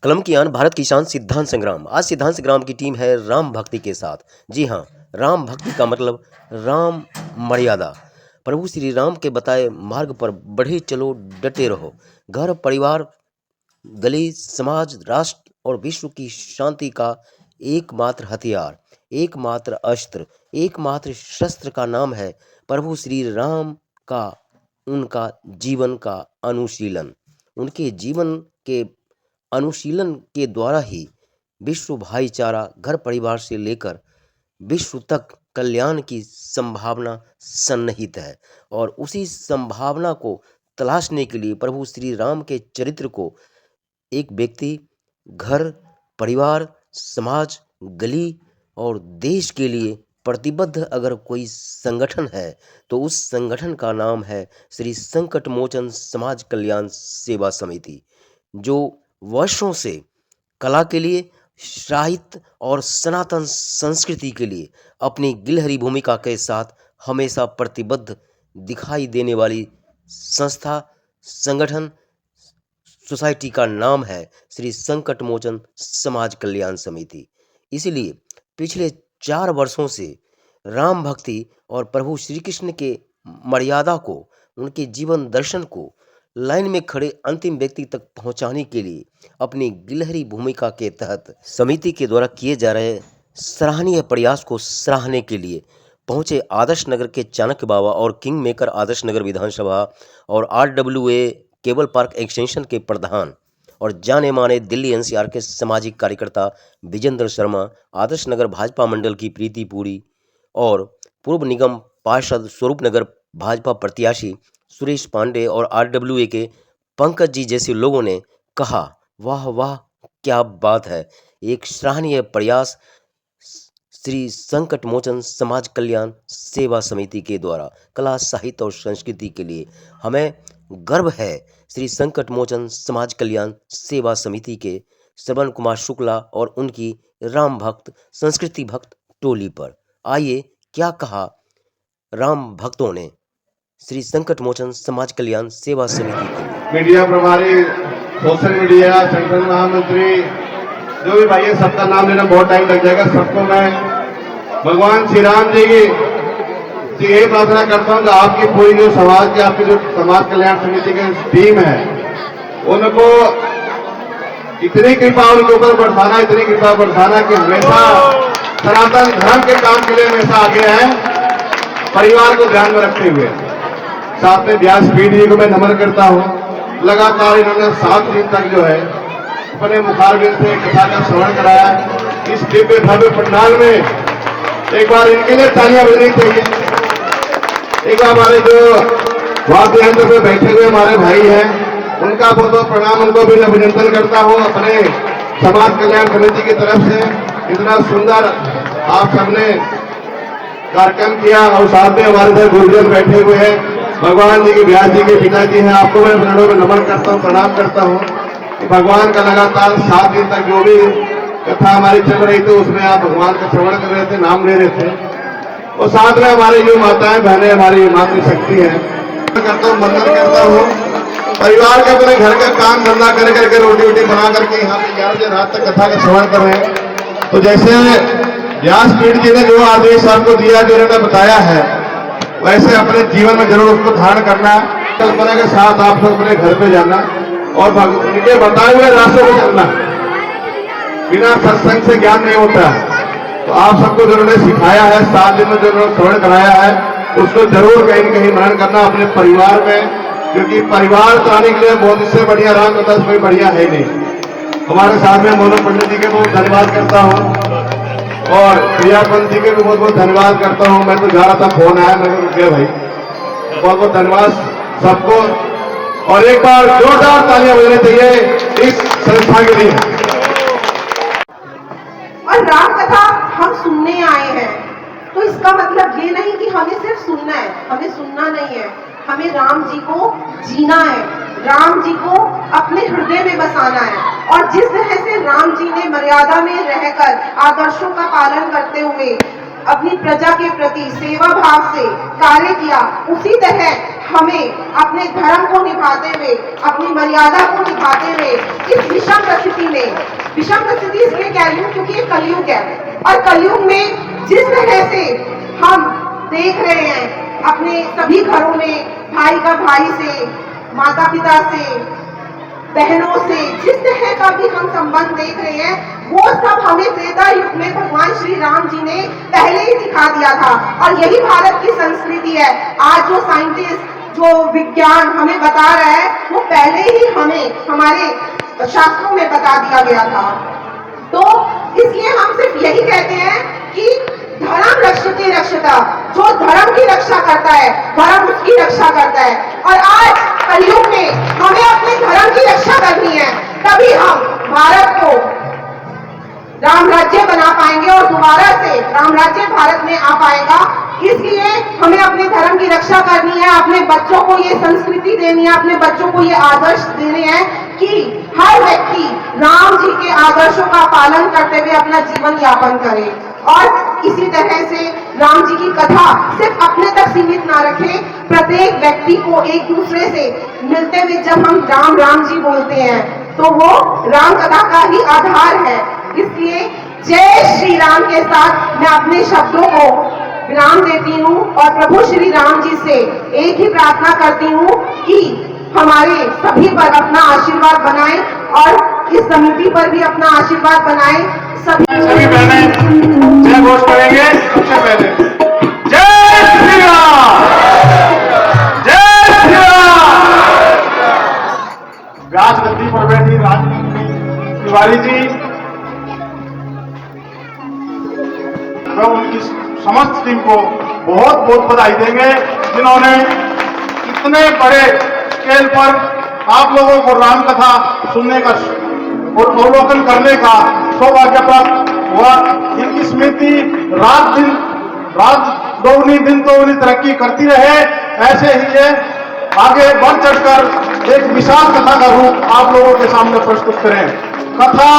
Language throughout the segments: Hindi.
कलम की आन भारत की शान सिद्धांत संग्राम। आज सिद्धांत संग्राम की टीम है राम भक्ति के साथ। जी हाँ, राम भक्ति का मतलब राम मर्यादा। प्रभु श्री राम के बताए मार्ग पर बढ़े चलो, डटे रहो। घर परिवार, गली, समाज, राष्ट्र और विश्व की शांति का एकमात्र हथियार, एकमात्र अस्त्र, एकमात्र शस्त्र का नाम है प्रभु श्री राम का उनका जीवन का अनुशीलन। उनके जीवन के अनुशीलन के द्वारा ही विश्व भाईचारा, घर परिवार से लेकर विश्व तक कल्याण की संभावना सन्निहित है। और उसी संभावना को तलाशने के लिए प्रभु श्री राम के चरित्र को एक व्यक्ति, घर, परिवार, समाज, गली और देश के लिए प्रतिबद्ध अगर कोई संगठन है तो उस संगठन का नाम है श्री संकट मोचन समाज कल्याण सेवा समिति, जो वर्षों से कला के लिए, साहित्य और सनातन संस्कृति के लिए अपनी गिलहरी भूमिका के साथ हमेशा प्रतिबद्ध दिखाई देने वाली संस्था, संगठन, सोसाइटी का नाम है श्री संकट मोचन समाज कल्याण समिति। इसलिए पिछले 4 वर्षों से राम भक्ति और प्रभु श्री कृष्ण के मर्यादा को, उनके जीवन दर्शन को लाइन में खड़े अंतिम व्यक्ति तक पहुंचाने के लिए अपनी गिलहरी भूमिका के तहत समिति के द्वारा किए जा रहे सराहनीय प्रयास को सराहने के लिए पहुंचे आदर्श नगर के चाणक्य बाबा और किंग मेकर आदर्श नगर विधानसभा और RWA केबल पार्क एक्सटेंशन के प्रधान और जाने माने दिल्ली NCR के सामाजिक कार्यकर्ता विजेंद्र शर्मा, आदर्श नगर भाजपा मंडल की प्रीति पुरी और पूर्व निगम पार्षद स्वरूप नगर भाजपा प्रत्याशी सुरेश पांडे और RWA के पंकज जी जैसे लोगों ने कहा, वाह वाह क्या बात है, एक सराहनीय प्रयास श्री संकट मोचन समाज कल्याण सेवा समिति के द्वारा कला, साहित्य और संस्कृति के लिए। हमें गर्व है श्री संकट मोचन समाज कल्याण सेवा समिति के श्रवण कुमार शुक्ला और उनकी राम भक्त संस्कृति भक्त टोली पर। आइए क्या कहा राम भक्तों ने श्री संकट मोचन समाज कल्याण सेवा समिति के लिए। मीडिया प्रभारी, सोशल मीडिया, संगठन महामंत्री, जो भी भाई है, सबका नाम लेना बहुत टाइम लग जाएगा। सबको मैं भगवान श्री राम जी की यही प्रार्थना करता हूँ कि आपकी पूरी जो समाज की, आपकी जो समाज कल्याण समिति की टीम है, उनको इतनी कृपा उनके ऊपर बरसाना, इतनी कृपा बरसाना कि हमेशा सनातन धर्म के काम के लिए हमेशा आगे आए, परिवार को ध्यान में रखते हुए। साथ में व्यासपीठ जी को मैं नमन करता हूँ। लगातार इन्होंने 7 दिन तक जो है अपने मुखारबिंद से कथा का श्रवण कराया। इस दिव्य भव्य पंडाल में एक बार इनके लिए तालियां बजनी चाहिए। एक बार हमारे जो वाद्य यंत्र में बैठे हुए हमारे भाई हैं, उनका बहुत बहुत प्रणाम, उनको भी अभिनंदन करता हूँ अपने समाज कल्याण समिति की तरफ से। इतना सुंदर आप सबने कार्यक्रम किया और साथ में हमारे साथ गुरुजन बैठे हुए हैं, भगवान जी के व्यास जी के पिताजी हैं, आपको मैं प्रणों में नमन करता हूँ, प्रणाम करता हूँ कि भगवान का लगातार 7 दिन तक जो भी कथा हमारी चल रही थी उसमें आप भगवान का श्रवण कर रहे थे, नाम ले रहे थे। और साथ में हमारी जो माताएं बहनें, हमारी मातृशक्ति है, करता हूँ, वंदन करता हूँ। परिवार के अपने घर का काम धंधा कर करके रोटी वोटी बना करके यहाँ पे 11 बजे रात तक कथा का श्रवण कर रहे हैं। तो जैसे व्यासपीठ जी ने जो आदेश आपको दिया, जो इन्होंने बताया है, वैसे अपने जीवन में जरूर उसको धारण करना, कल्पना के साथ आप लोग अपने घर पे जाना और उनके बताए हुए रास्तों पे चलना। बिना सत्संग से ज्ञान नहीं होता है। तो आप सबको जो उन्होंने सिखाया है, 7 दिन में जो उन्होंने श्रवण कराया है, उसको जरूर कहीं न कहीं मनन करना अपने परिवार में, क्योंकि परिवार चलाने के लिए बहुत इससे बढ़िया राम कथा कोई बढ़िया है नहीं। हमारे साथ में मोनू पंडित जी के बहुत धन्यवाद करता हूँ और प्रिया पंत जी के भी बहुत बहुत धन्यवाद करता हूँ। मैं तो जा रहा था, फोन आया, मैं रुक गया भाई। बहुत बहुत धन्यवाद सबको और एक बार जोरदार तालियां बजनी चाहिए इस संस्था के लिए। और राम कथा हम सुनने आए हैं, तो इसका मतलब ये नहीं कि हमें सिर्फ सुनना है, हमें सुनना नहीं है, हमें राम जी को जीना है, राम जी को अपने हृदय में बसाना है। और जिस तरह से राम जी ने मर्यादा में रहकर आदर्शों का पालन करते हुए अपनी प्रजा के प्रति सेवा भाव से कार्य किया, उसी तरह हमें अपने धर्म को निभाते हुए, अपनी मर्यादा को निभाते हुए इस विषम परिस्थिति में, विषम परिस्थिति इसलिए कह रही हूँ क्योंकि ये कलयुग है, और कलयुग में जिस तरह से हम देख रहे हैं अपने सभी घरों में भाई का भाई से, माता पिता से, बहनों से जिस तरह का भी हम संबंध देख रहे हैं, वो सब हमें त्रेता युग में भगवान श्री राम जी ने पहले ही दिखा दिया था। और यही भारत की संस्कृति है। आज जो साइंटिस्ट, जो विज्ञान हमें बता रहा है, वो पहले ही हमें हमारे शास्त्रों में बता दिया गया था। तो इसलिए हम सिर्फ यही कहते हैं कि धर्म रक्षते रक्षता, जो धर्म की रक्षा करता है, धर्म उसकी रक्षा करता है। और आज कलयुग में हमें अपने धर्म की रक्षा करनी है, तभी हम भारत को राम राज्य बना पाएंगे और दोबारा से राम राज्य भारत में आ पाएगा। इसलिए हमें अपने धर्म की रक्षा करनी है, अपने बच्चों को ये संस्कृति देनी है, अपने बच्चों को ये आदर्श देने हैं कि हर व्यक्ति राम जी के आदर्शों का पालन करते हुए अपना जीवन यापन करे। और इसी तरह से राम जी की कथा सिर्फ अपने तक सीमित ना रखें, प्रत्येक व्यक्ति को एक दूसरे से मिलते हुए जब हम राम राम जी बोलते हैं, तो वो राम कथा का ही आधार है। इसलिए जय श्री राम के साथ मैं अपने शब्दों को विराम देती हूँ और प्रभु श्री राम जी से एक ही प्रार्थना करती हूँ कि हमारे सभी पर अपना आशीर्वाद बनाए और इस समिति पर भी अपना आशीर्वाद बनाए। सभी बहनें जय घोष करेंगे। सबसे पहले जय श्री राम, जय श्री राम। व्यास गद्दी पर बैठी राजनीति तिवारी जी, मैं उनकी समस्त टीम को बहुत बहुत बधाई देंगे, जिन्होंने इतने बड़े स्केल पर आप लोगों को राम कथा सुनने का और अवलोकन करने का सौभाग्य प्राप्त हुआ। इनकी स्मृति रात दोगुनी दिन दोगुनी तरक्की करती रहे। ऐसे ही ये आगे बढ़ चढ़कर एक विशाल कथा का रूप आप लोगों के सामने प्रस्तुत करें। कथा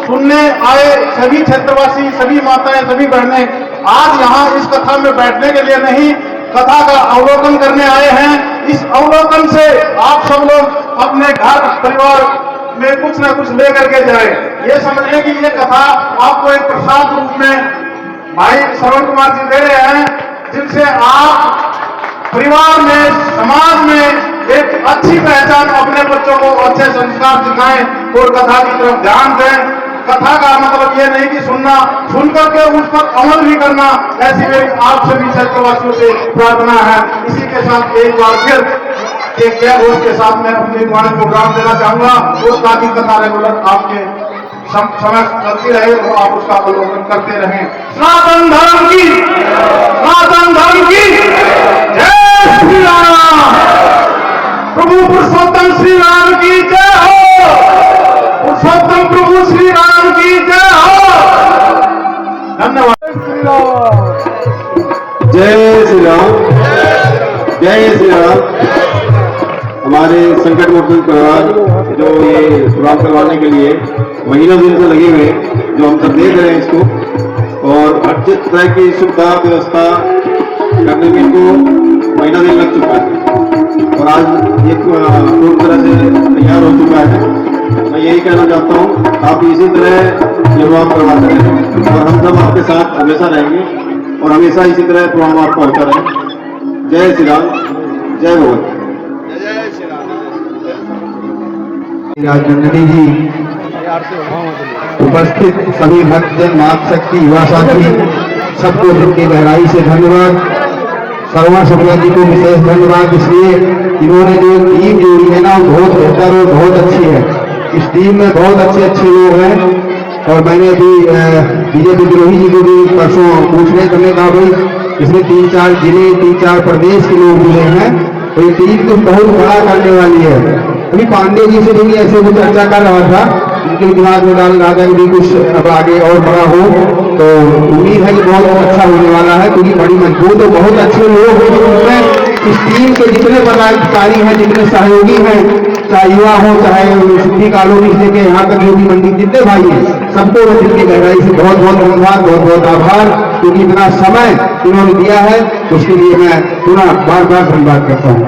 सुनने आए सभी क्षेत्रवासी, सभी माताएं, सभी बहनें आज यहाँ इस कथा में बैठने के लिए नहीं, कथा का अवलोकन करने आए हैं। इस अवलोकन से आप सब लोग अपने घर परिवार में कुछ ना कुछ लेकर के जाए। ये समझिए कि ये कथा आपको एक प्रसाद रूप में भाई श्रवण कुमार जी दे रहे हैं, जिनसे आप परिवार में, समाज में एक अच्छी पहचान, अपने बच्चों को अच्छे संस्कार सिखाएं और कथा की तरफ ध्यान दें। कथा का मतलब ये नहीं कि सुनना, सुन करके उस पर अमल भी करना। ऐसी मेरी आप सभी क्षेत्रवासियों से प्रार्थना है। इसी के साथ एक बार फिर एक जय घोष के साथ मैं अपने वाणी को विराम देना चाहूंगा। उस ताकि कथा रेगुलर आपके समय चलती रहे और आप उसका अवलोकन करते रहें। सनातन धर्म की, सनातन धर्म की जय श्री राम। प्रभु पुरुषोत्तम श्री राम की जय हो। पुरुषोत्तम प्रभु श्री राम की जय हो। धन्यवाद। श्री राम, जय श्री राम, जय श्री राम। हमारे संकट मोचन परिवार जो ये प्रोग्राम करवाने के लिए महीनों दिन से लगे हुए, जो हम सब देख रहे हैं इसको, और हर तरह की सुविधा व्यवस्था करने में इनको महीना दिन लग चुका है। और आज ये पूरी तरह से तैयार हो चुका है। मैं यही कहना चाहता हूँ, आप इसी तरह ये प्रोग्राम करवाते रहें और हम सब आपके साथ हमेशा रहेंगे और हमेशा इसी तरह प्रोग्राम आपको होता रहे। जय श्री राम, जय भगवत। राजनंदिनी जी, उपस्थित सभी भक्तजन, मातृशक्ति, युवा साथी, सबको दिल की गहराई से धन्यवाद। सर्वा शुक्ला जी को विशेष धन्यवाद, इसलिए इन्होंने जो टीम जोड़ी है ना, वो बहुत बेहतर और बहुत अच्छी है। इस टीम में बहुत अच्छे अच्छे लोग हैं और मैंने अभी बीजेपी विरोधी जी को भी परसों पूछने करने कहा, भाई इसमें 3-4 जिले, 3-4 प्रदेश के लोग जुड़े हैं, तो ये टीम तो बहुत बड़ा करने वाली है। अभी पांडे जी से भी ऐसे वो चर्चा कर रहा था, उनके दिमाग में डाल रहा था कि कुछ अब आगे और बड़ा हो, तो उम्मीद है कि बहुत अच्छा होने वाला है, क्योंकि बड़ी मजबूत और बहुत अच्छे लोग हैं। इस टीम के जितने पदाधिकारी हैं, जितने सहयोगी हैं, चाहे युवा हो, चाहे सिद्धि कॉलोनी से लेके यहाँ तक जो भी मंडी जितने भाई हैं, सबको मैं दिल की गहराई से बहुत बहुत धन्यवाद, बहुत बहुत आभार, क्योंकि इतना समय इन्होंने दिया है, उसके लिए मैं पुनः बार बार धन्यवाद करता हूँ।